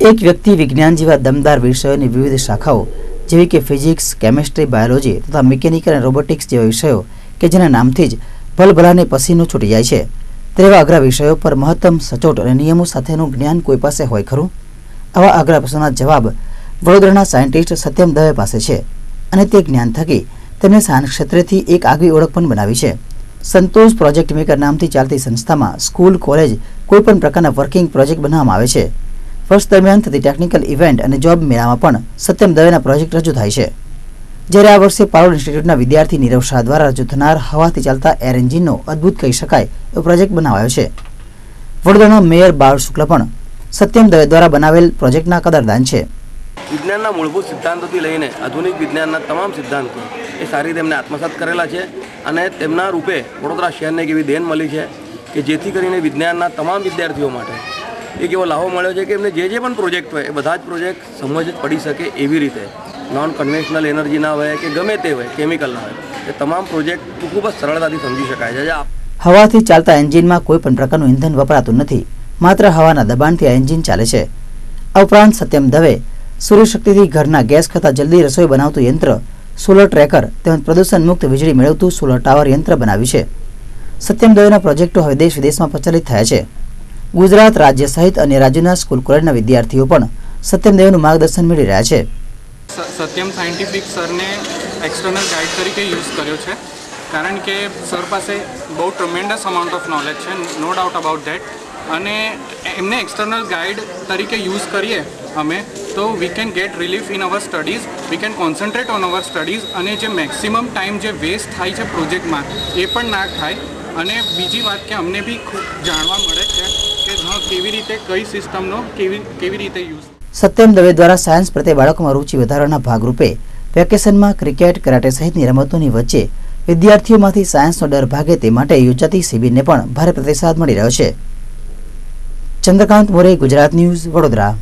एक व्यक्ति विज्ञान जेवा दमदार विषयों विविध शाखाओं जेवी के फिजिक्स, केमिस्ट्री, बायोलॉजी तथा मिकेनिकल और रोबोटिक्स जेवा विषयों के जेना नामथी ज भलभलाने पसीनो छूटी जाय छे तेवा अग्रा विषयों पर महत्तम सचोट और नियमों साथेनुं ज्ञान कोई पासे होय खरुं? आवा अग्रा प्रश्नोना जवाब वडोदराना साइंटिस्ट सत्यम दवे पासे छे अने ते ज्ञान थकी तेमणे सायन्स क्षेत्रेथी एक आगवी ओळख पण बनावी छे। संतोष प्रोजेक्ट मेकर नामथी चालती संस्थामां स्कूल, कॉलेज कोईपण प्रकारना वर्किंग प्रोजेक्ट बनाववामां आवे छे। वर्ष दरमियान थती टेक्निकल इवेंट और जॉब मेळामां पण सत्यम दवेना प्रोजेक्ट रजू थाय छे। ज्यारे आ वर्षे पारोल इंस्टिट्यूटना विद्यार्थी नीरव शाह द्वारा रजू थनार हवाथी चालता एर एंजीननो अद्भुत कही शकाय एवो प्रोजेक्ट बनावायो छे। वडोदराना मेयर बाळ शुक्ल पण सत्यम दवे द्वारा बनावेल प्रोजेक्टना कदरदान छे। विज्ञानना मूलभूत सिद्धांतोथी लईने आधुनिक विज्ञानना तमाम सिद्धांतो ए सारी रीते आत्मसात करेला छे अने तेमना रूपे वडोदरा शहेरने एक एवी देन मळी छे के जेथी करीने विज्ञानना तमाम विद्यार्थीओ माटे एक एवो लाभो मळ्यो छे के एमने जे पण प्रोजेक्ट होय ए बधा ज प्रोजेक्ट समज पड़ी सके एवी रीते नॉन कन्वेन्शनल एनर्जी ना होय के गमे ते होय केमिकल ना होय ए तमाम प्रोजेक्ट खूब ज सरळताथी समजी शकाय छे। हवाथी चालता एंजीनमां कोईपण प्रकारनुं इंधन वपरातुं नथी, मात्र हवाना दबाणथी आ एंजीन चाले छे। आ उपरांत सत्यम दवे सूर्यशक्तिथी घરના गैस करता जल्दी रसोई बनावતું यंत्र, सोलर ट्रेकर તેમજ પ્રદૂષણ મુક્ત વીજળી મેળવતું સોલર ટાવર यंत्र બનાવ્યું છે। સત્યમ દવેના પ્રોજેક્ટો હવે દેશ વિદેશમાં પ્રચલિત થયા છે। ગુજરાત રાજ્ય સહિત અન્ય રાજ્યોના સ્કૂલ કોલેજના વિદ્યાર્થીઓ પણ સત્યમ દવેનું માર્ગદર્શન મેળવી રહ્યા છે। સત્યમ સાયન્ટિફિક સરને એક્સટર્નલ ગાઈડ તરીકે યુઝ કર્યો છે કારણ કે સર પાસે બહુ ટ્રમેન્ડસ અમાઉન્ટ ઓફ નોલેજ છે, નો ડાઉટ અબાઉટ ધેટ, અને એમને એક્સટર્નલ ગાઈડ તરીકે યુઝ કરીએ અમે तो we can get relief in our studies, we can concentrate on our studies અને જે મેક્સિમમ ટાઈમ જે વેસ્ટ થાય છે પ્રોજેક્ટમાં એ પણ ના થાય। અને બીજી વાત કે અમને બી ખૂબ જાણવા મળે છે કે હા કેવી રીતે કઈ સિસ્ટમનો કેવી રીતે યુઝ। સત્યમ દવે દ્વારા સાયન્સ પ્રત્યે બાળકોમાં રુચિ વધારવાના ભાગરૂપે વેકેશનમાં ક્રિકેટ, કરાટે સહિતની રમતોની વચ્ચે વિદ્યાર્થીઓમાંથી સાયન્સનો ડર ભાગે તે માટે યોજાતી શિબિરને પણ ભારે પ્રતિસાદ મળી રહ્યો છે। ચંદ્રકાંત મોરે, ગુજરાત ન્યૂઝ, વડોદરા।